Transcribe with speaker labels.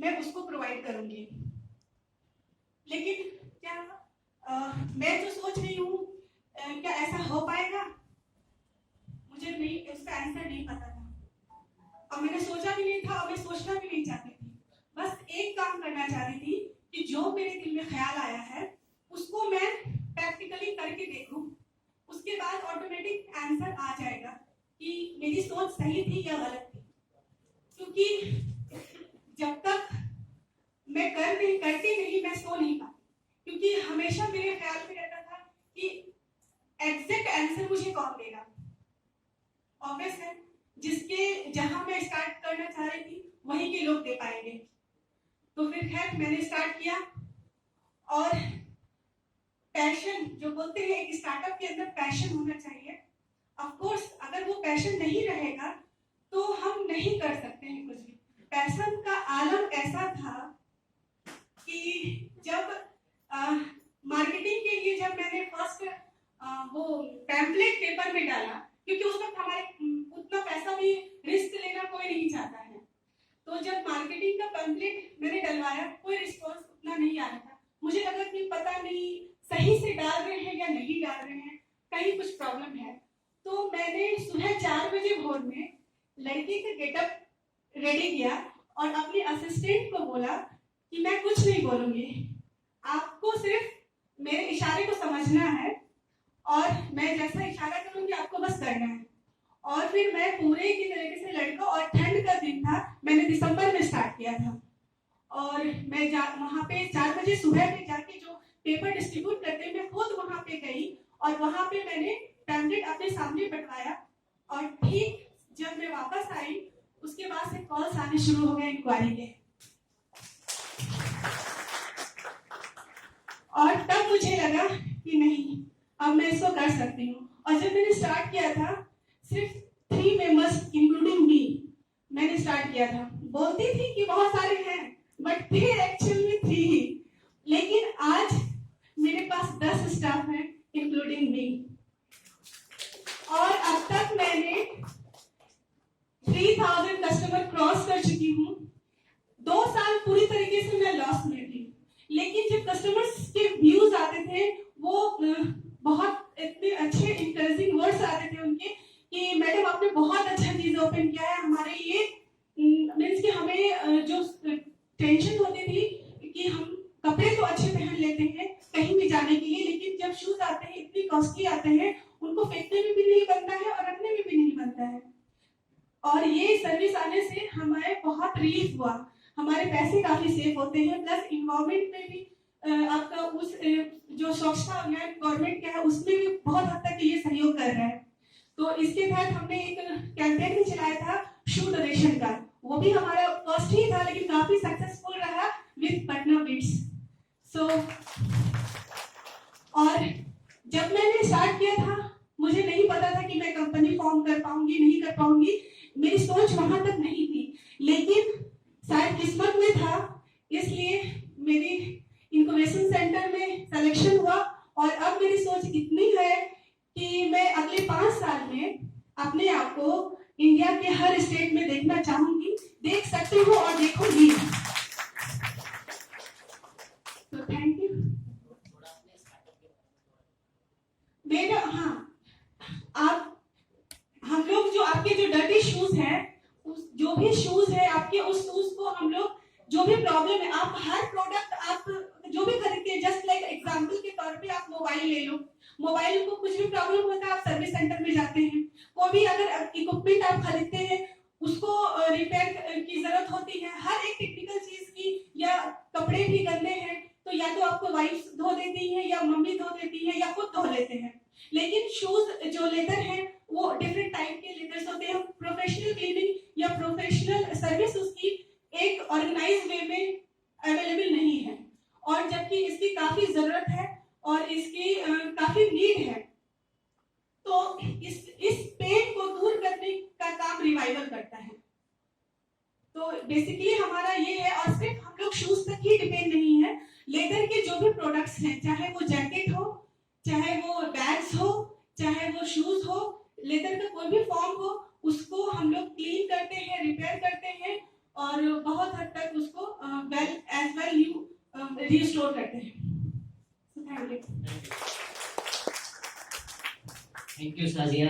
Speaker 1: मैं उसको प्रोवाइड करूंगी। लेकिन क्या मैं जो सोच रही हूँ क्या ऐसा हो पाएगा? मुझे नहीं, उसका आंसर नहीं पता था और मैंने सोचा भी नहीं था और मैं सोचना भी नहीं चाहती थी। बस एक काम करना चाह रही थी कि जो मेरे दिल में ख्याल आया है उसको मैं प्रैक्टिकली करके देखूं, उसके बाद ऑटोमेटिक आंसर आ जाएगा कि मेरी सोच सही थी या गलत थी। क्योंकि जब तक मैं करती नहीं मैं सो नहीं पाती, क्योंकि हमेशा मेरे ख्याल में रहता था कि एग्जैक्ट आंसर मुझे कौन देगा। ऑब्वियस है, जिसके जहां मैं स्टार्ट करना चाह रही थी वहीं के लोग दे पाएंगे। तो फिर खैर मैंने स्टार्ट किया और पैशन जो बोलते हैं एक स्टार्टअप के अंदर पैशन होना चाहिए। ऑफ कोर्स अगर वो पैशन नहीं रहेगा तो हम नहीं कर सकते हैं कुछ भी। पैशन का आलम ऐसा था कि जब मार्केटिंग के लिए जब मैंने फर्स्ट वो पैम्पलेट पेपर में डाला, क्योंकि उस वक्त हमारे उतना पैसा भी रिस्क लेना कोई नहीं चाहता है, तो जब मार्केटिंग का पैम्पलेट मैंने डलवाया कोई रिस्पॉन्स उतना नहीं आ रहा था। मुझे लगा कि पता नहीं सही से डाल रहे हैं या नहीं डाल रहे हैं, कहीं कुछ प्रॉब्लम है। तो मैंने सुबह 4 बजे भोर में लड़की का गेटअप रेडी किया और अपने असिस्टेंट को बोला कि मैं कुछ नहीं बोलूंगी, आपको सिर्फ मेरे इशारे को समझना है और मैं जैसा इशारा करूंगी आपको बस करना है। और फिर मैं पूरे की तरीके से लड़का, और ठंड का दिन था, मैंने दिसंबर में स्टार्ट किया था और मैं वहां पे 4 बजे सुबह में जाके जो पेपर डिस्ट्रीब्यूट करते मैं खुद वहां पे गई और वहां पे मैंने पैम्पलेट अपने सामने बैठाया। और ठीक जब मैं वापस आई उसके बाद से कॉल्स आने शुरू हो गए इंक्वायरी के, और तब मुझे लगा कि नहीं अब मैं इसको कर सकती हूँ। और जब मैंने स्टार्ट किया था सिर्फ 3 मेंबर्स इंक्लूडिंग मी मैंने स्टार्ट किया था। बोलती थी कि बहुत सारे हैं बट थे एक्चुअल में 3 ही, लेकिन आज मेरे पास 10 स्टाफ हैं इंक्लूडिंग मी। और अब तक मैंने 3000 कस्टमर क्रॉस कर चुकी हूँ। 2 साल पूरी तरीके से मैं लॉस में थी, लेकिन जब कस्टमर्स के व्यूज आते थे वो बहुत इतने अच्छे इंकरेजिंग वर्ड्स आते थे उनके कि मैडम आपने बहुत अच्छा चीज ओपन किया है, हमारे ये मीन्स कि हमें जो टेंशन होती थी कि हम कपड़े तो अच्छे पहन लेते हैं कहीं भी जाने के लिए, लेकिन जब शूज आते हैं इतनी कॉस्टली आते हैं उनको फेंकने में भी नहीं बनता है और रखने में भी नहीं बनता है। और ये सर्विस आने से हमें बहुत रिलीफ हुआ, हमारे पैसे काफी सेव होते हैं, प्लस इन्वायरमेंट में भी आपका उस जो स्वच्छता अभियान गवर्नमेंट का है उसमें भी बहुत हद तक ये सहयोग कर रहा है। तो इसके तहत हमने एक कैंपेन भी चलाया था शू डोनेशन का, वो भी हमारा फर्स्ट ही था लेकिन काफी सक्सेसफुल रहा विद पटना बिट्स। सो और जब मैंने स्टार्ट किया था मुझे नहीं पता था कि मैं कंपनी फॉर्म कर पाऊंगी नहीं कर पाऊंगी, मेरी सोच वहां तक नहीं थी, लेकिन शायद किस्मत में था, इसलिए मेरी इंक्यूबेशन सेंटर में सिलेक्शन हुआ। और अब मेरी सोच इतनी है कि मैं अगले 5 साल में अपने आप को इंडिया के हर स्टेट में देखना चाहूंगी, देख सकते हो और देखूंगी। तो थैंक यू। मेरा आप हम लोग जो आपके जो डर्टी शूज हैं, जो भी शूज है आपके, उस शूज को हम लोग जो भी प्रॉब्लम है, आप हर प्रोडक्ट आप जो भी खरीदते हैं, जस्ट लाइक एग्जांपल के तौर पे आप मोबाइल ले लो, मोबाइल को कुछ भी प्रॉब्लम होता है आप सर्विस सेंटर में जाते हैं। कोई भी अगर इक्विपमेंट आप खरीदते हैं उसको रिपेयर की जरूरत होती है, हर एक टेक्निकल चीज की, या कपड़े भी गंदे हैं तो या तो आपको वाइफ धो देती है या मम्मी धो देती है या खुद धो लेते हैं। लेकिन शूज जो लेदर है वो डिफरेंट टाइप के लेदर्स होते हैं, प्रोफेशनल क्लीनिंग या प्रोफेशनल सर्विस उसकी एक ऑर्गेनाइज वे में अवेलेबल नहीं है, और जबकि इसकी काफी जरूरत है और इसकी काफी नीड है। तो इस पेन को दूर करने का काम रिवाइवल करता है। तो बेसिकली हमारा ये है, और सिर्फ हम लोग शूज तक ही डिपेंड नहीं है, लेदर के जो भी प्रोडक्ट्स हैं, चाहे वो जैकेट हो, चाहे वो बैग्स हो, चाहे वो शूज हो, लेदर का कोई भी फॉर्म हो, उसको हम लोग क्लीन करते हैं, रिपेयर करते हैं और बहुत हद तक उसको रिस्टोर करते हैं। Thank you.
Speaker 2: Thank you Sajiya.